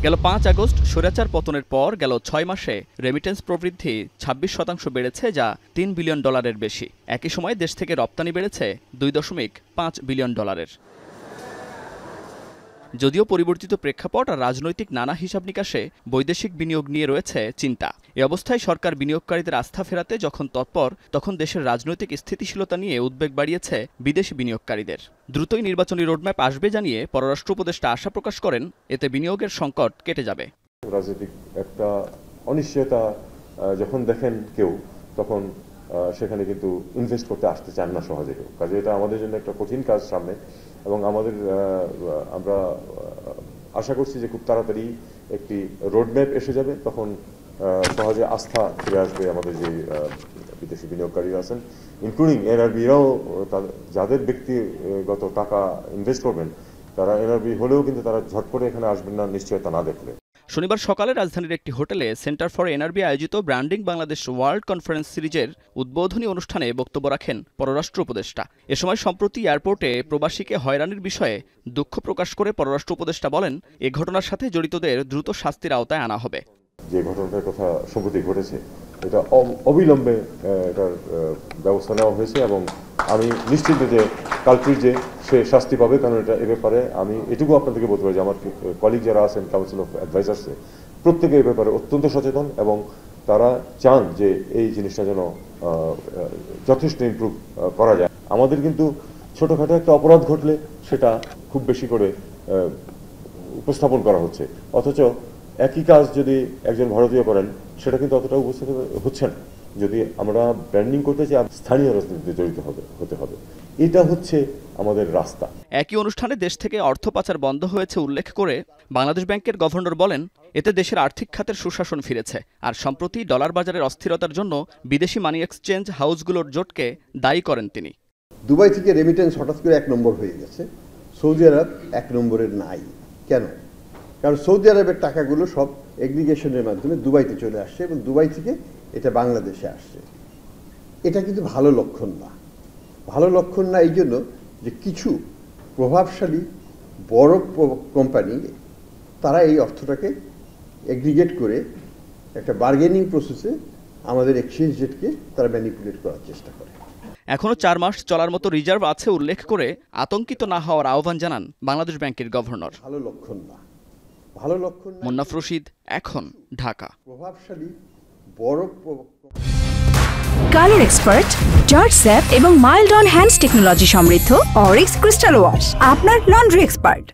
গেল ৫ আগস্ট স্বৈরাচার পতনের পর গেল ৬ মাসে রেমিটেন্স প্রবৃদ্ধি ২৬% বেড়েছে, যা $৩ বিলিয়নের বেশি। একই সময়ে দেশ থেকে রপ্তানি বেড়েছে $২.৫ বিলিয়ন। যদিও পরিবর্তিত প্রেক্ষাপট আর রাজনৈতিক নানা হিসাব নিকাশে বৈদেশিক বিনিয়োগ নিয়ে রয়েছে চিন্তা। এ অবস্থায় সরকার বিনিয়োগকারীদের আস্থা ফেরাতে যখন তৎপর, তখন দেশের রাজনৈতিক স্থিতিশীলতা নিয়ে উদ্বেগ বাড়িয়েছে বিদেশি বিনিয়োগকারীদের। দ্রুতই নির্বাচনী রোডম্যাপ আসবে জানিয়ে পররাষ্ট্র উপদেষ্টা আশা প্রকাশ করেন, এতে বিনিয়োগের সংকট কেটে যাবে। রাজনৈতিক একটা অনিশ্চয়তা যখন দেখেন কেউ, তখন সেখানে কিন্তু ইনভেস্ট করতে আসতে চান না সহজে কেউ। কাজে এটা আমাদের জন্য একটা কঠিন কাজ সামনে, এবং আমরা আশা করছি যে খুব তাড়াতাড়ি একটি রোডম্যাপ এসে যাবে, তখন সহজে আস্থা ফিরে আসবে আমাদের যে বিদেশি বিনিয়োগকারীরা আছেন, ইনক্লুডিং এনআরবিরাও। যাদের ব্যক্তিগত টাকা ইনভেস্ট করবেন তারা এনআরবি হলেও কিন্তু তারা ঝট করে এখানে আসবেন না নিশ্চয়তা না দেখলে। শনিবার সকালে রাজধানীর একটি হোটেলে সেন্টার ফর এনআরবি আয়োজিত ব্র্যান্ডিং বাংলাদেশ ওয়ার্ল্ড কনফারেন্স সিরিজের উদ্বোধনী অনুষ্ঠানে বক্তব্য রাখেন পররাষ্ট্র উপদেষ্টা। এ সময় সম্প্রতি এয়ারপোর্টে প্রবাসীকে হয়রানির বিষয়ে দুঃখ প্রকাশ করে পররাষ্ট্র উপদেষ্টা বলেন, এ ঘটনার সাথে জড়িতদের দ্রুত শাস্তির আওতায় আনা হবে। যে ঘটনাটার কথা সম্প্রতি ঘটেছে, এটা অবিলম্বে এটার ব্যবস্থা নেওয়া হয়েছে, এবং আমি নিশ্চিত যে কালপ্রিট যে সে শাস্তি পাবে, কারণ এ ব্যাপারে আমি এটুকু আপনাদেরকে বলতে পারি যে আমার কলিগ যারা আছেন কাউন্সিল অফ অ্যাডভাইজার্সে, প্রত্যেকে এই ব্যাপারে অত্যন্ত সচেতন, এবং তারা চান যে এই জিনিসটা যেন যথেষ্ট ইমপ্রুভ করা যায়। আমাদের কিন্তু ছোটখাটো একটা অপরাধ ঘটলে সেটা খুব বেশি করে উপস্থাপন করা হচ্ছে, অথচ একই কাজ যদি একজন ভারতীয় করেন সেটা কিন্তু অতটা উপস্থাপিত হচ্ছে না। যদি আমরা ব্র্যান্ডিং করতে চাই, স্থানীয় রাজনীতিতে জড়িত হতে হবে, এটা হচ্ছে আমাদের রাস্তা। একই অনুষ্ঠানে দেশ থেকে অর্থ পাচার বন্ধ হয়েছে উল্লেখ করে বাংলাদেশ ব্যাংকের গভর্নর বলেন, এতে দেশের আর্থিক খাতের সুশাসন ফিরেছে। আর সম্প্রতি ডলার বাজারের অস্থিরতার জন্য বিদেশি মানি এক্সচেঞ্জ হাউসগুলোর জোটকে দায়ী করেন তিনি। দুবাই থেকে রেমিটেন্স হঠাৎ করে 1 নম্বর হয়ে গেছে, সৌদি আরব 1 নম্বরের নাই। কেন? কারণ সৌদি আরবের টাকাগুলো সব এগ্রিগেশনের মাধ্যমে দুবাইতে চলে আসছে, এবং দুবাই থেকে এটা বাংলাদেশে আসছে। এটা কিন্তু ভালো লক্ষণ না। ভালো লক্ষণ না এই জন্য যে কিছু প্রভাবশালী বড় কোম্পানি তারা এই অর্থটাকে এগ্রিগেট করে একটা বার্গেনিং প্রসেসে আমাদের এক্সচেঞ্জ রেটকে তারা ম্যানিপুলেট করার চেষ্টা করে। এখনো 4 মাস চলার মতো রিজার্ভ আছে উল্লেখ করে আতঙ্কিত না হওয়ার আহ্বান জানান বাংলাদেশ ব্যাংকের গভর্নর। ভালো লক্ষণ না, ভালো লক্ষণ না। মুন্নাফ রশিদ, এখন, ঢাকা। প্রভাবশালী বড় কালার এক্সপার্ট, জর্জ স্যাপ এবং মাইল্ড অন হ্যান্ডস টেকনোলজি সমৃদ্ধ অরিক্স ক্রিস্টাল ওয়াশ আপনার লন্ড্রি এক্সপার্ট।